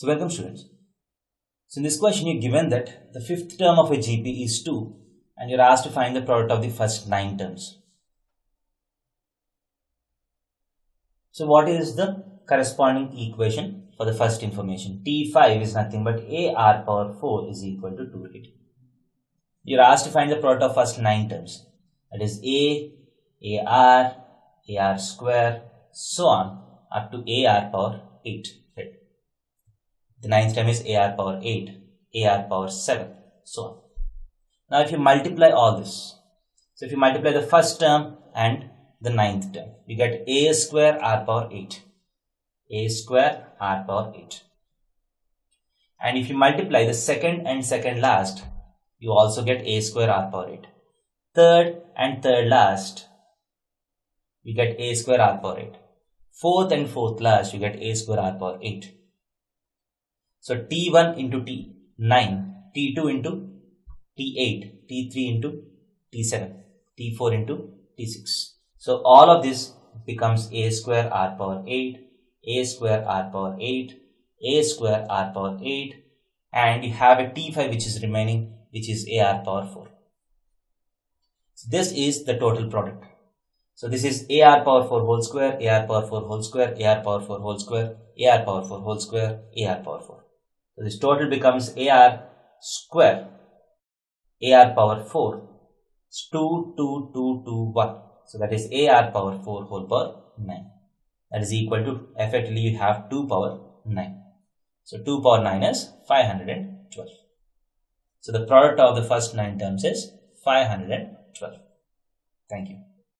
So welcome students. So in this question you're given that the fifth term of a GP is 2 and you're asked to find the product of the first 9 terms. So what is the corresponding equation for the first information? T5 is nothing but AR power 4 is equal to 280. You're asked to find the product of first 9 terms. That is AR, AR square, so on up to AR power 8. Right? The 9th term is AR power 8, AR power 7, so on. Now if you multiply all this, so if you multiply the first term and the 9th term, you get A square R power 8. A square R power 8. And if you multiply the second and second last, you also get A square R power 8. Third and third last, you get A square R power 8. Fourth and fourth last, you get A square R power 8. So T1 into T9, T2 into T8, T3 into T7, T4 into T6. So all of this becomes A square R power 8, A square R power 8, A square R power 8, and you have a T5 which is remaining, which is AR power 4. So this is the total product. So this is AR power 4 whole square, AR power 4 whole square, AR power 4 whole square, AR power 4 whole square, AR power 4. So this total becomes AR square, AR power 4, 2, 2, 2, 2, 1. So that is AR power 4 whole power 9. That is equal to, effectively you have 2 power 9. So 2 power 9 is 512. So the product of the first 9 terms is 512. Thank you.